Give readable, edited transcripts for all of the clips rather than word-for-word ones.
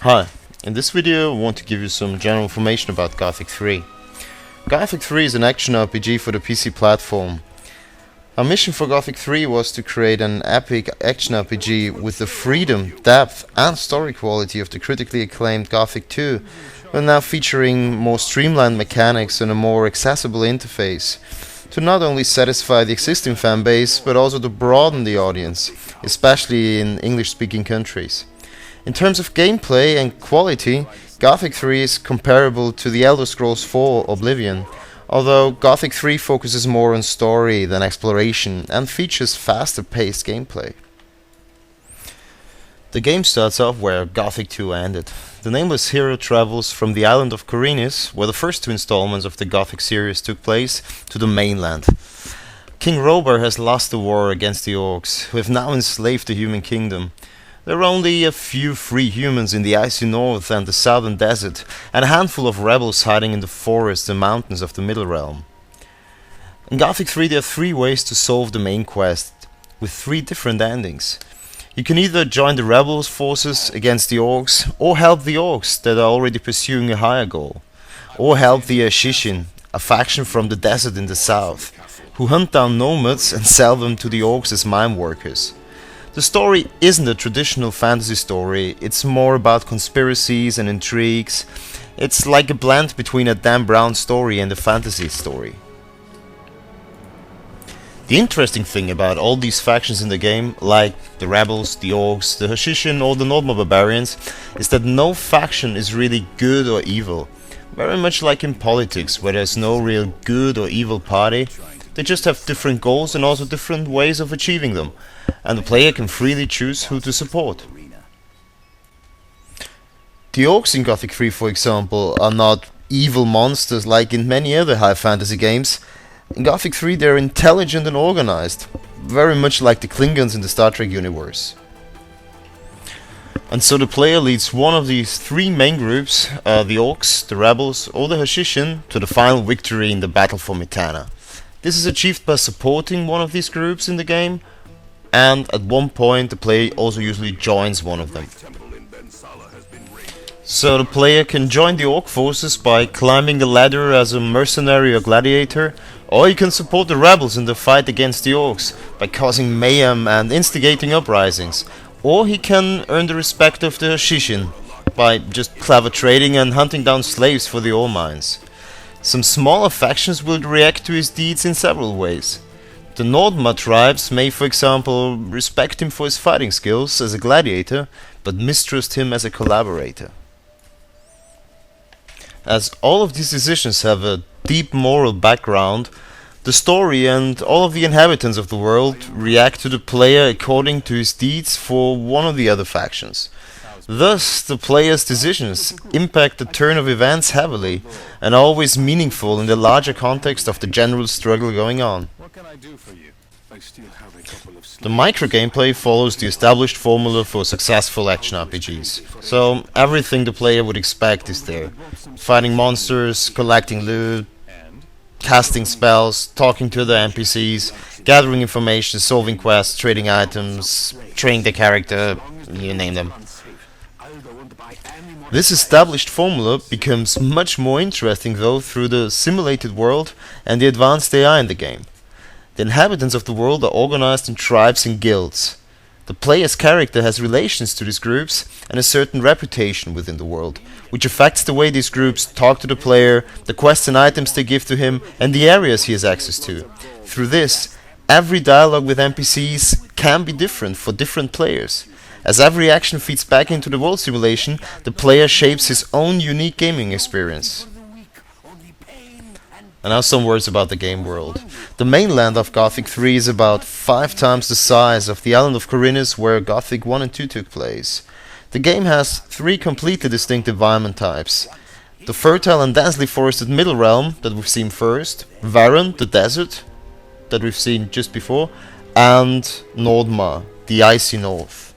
Hi, in this video I want to give you some general information about Gothic 3. Gothic 3 is an action RPG for the PC platform. Our mission for Gothic 3 was to create an epic action RPG with the freedom, depth and story quality of the critically acclaimed Gothic 2, but now featuring more streamlined mechanics and a more accessible interface, to not only satisfy the existing fanbase but also to broaden the audience, especially in English-speaking countries. In terms of gameplay and quality, Gothic 3 is comparable to The Elder Scrolls 4 Oblivion, although Gothic 3 focuses more on story than exploration and features faster-paced gameplay. The game starts off where Gothic 2 ended. The nameless hero travels from the island of Korinis, where the first two installments of the Gothic series took place, to the mainland. King Robar has lost the war against the orcs, who have now enslaved the human kingdom. There are only a few free humans in the icy north and the southern desert, and a handful of rebels hiding in the forests and mountains of the Middle Realm. In Gothic 3 there are three ways to solve the main quest, with three different endings. You can either join the rebels' forces against the orcs, or help the orcs that are already pursuing a higher goal, or help the Shishin, a faction from the desert in the south, who hunt down nomads and sell them to the orcs as mine workers. The story isn't a traditional fantasy story, it's more about conspiracies and intrigues. It's like a blend between a Dan Brown story and a fantasy story. The interesting thing about all these factions in the game, like the rebels, the orcs, the Hashishin or the Nordma barbarians, is that no faction is really good or evil. Very much like in politics, where there's no real good or evil party. They just have different goals and also different ways of achieving them, and the player can freely choose who to support. The orcs in Gothic 3, for example, are not evil monsters like in many other high fantasy games. In Gothic 3 they're intelligent and organized, very much like the Klingons in the Star Trek universe. And so the player leads one of these three main groups, the orcs, the rebels or the Hashishin, to the final victory in the battle for Mitana. This is achieved by supporting one of these groups in the game, and at one point the player also usually joins one of them. So the player can join the orc forces by climbing the ladder as a mercenary or gladiator, or you can support the rebels in the fight against the orcs by causing mayhem and instigating uprisings, or he can earn the respect of the Shishin by just clever trading and hunting down slaves for the ore mines. Some smaller factions will react to his deeds in several ways. The Nordma tribes may, for example, respect him for his fighting skills as a gladiator, but mistrust him as a collaborator. As all of these decisions have a deep moral background, the story and all of the inhabitants of the world react to the player according to his deeds for one of the other factions. Thus, the player's decisions impact the turn of events heavily and are always meaningful in the larger context of the general struggle going on. The micro-gameplay follows the established formula for successful action RPGs, so everything the player would expect is there. Fighting monsters, collecting loot, casting spells, talking to the NPCs, gathering information, solving quests, trading items, training the character, you name them. This established formula becomes much more interesting though through the simulated world and the advanced AI in the game. The inhabitants of the world are organized in tribes and guilds. The player's character has relations to these groups and a certain reputation within the world, which affects the way these groups talk to the player, the quests and items they give to him, and the areas he has access to. Through this, every dialogue with NPCs can be different for different players. As every action feeds back into the world simulation, the player shapes his own unique gaming experience. And now some words about the game world. The mainland of Gothic 3 is about 5 times the size of the island of Korinis where Gothic 1 and 2 took place. The game has 3 completely distinct environment types. The fertile and densely forested Middle Realm that we've seen first, Varen, the desert, that we've seen just before, and Nordma, the icy north.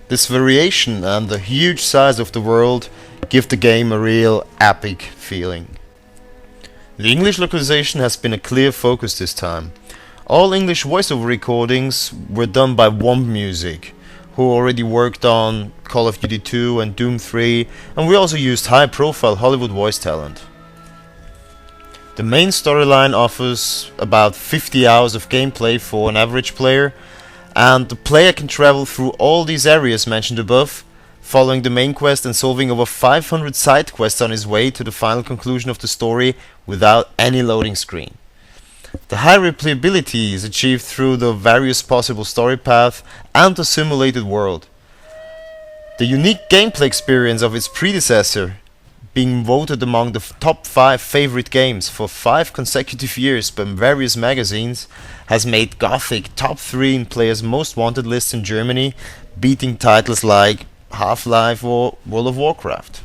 This variation and the huge size of the world give the game a real epic feeling. The English localization has been a clear focus this time. All English voiceover recordings were done by Womb Music, who already worked on Call of Duty 2 and Doom 3, and we also used high-profile Hollywood voice talent. The main storyline offers about 50 hours of gameplay for an average player, and the player can travel through all these areas mentioned above, following the main quest and solving over 500 side quests on his way to the final conclusion of the story without any loading screen. The high replayability is achieved through the various possible story paths and the simulated world. The unique gameplay experience of its predecessor, being voted among the top 5 favorite games for 5 consecutive years by various magazines, has made Gothic top 3 in players' most wanted lists in Germany, beating titles like Half-Life or World of Warcraft.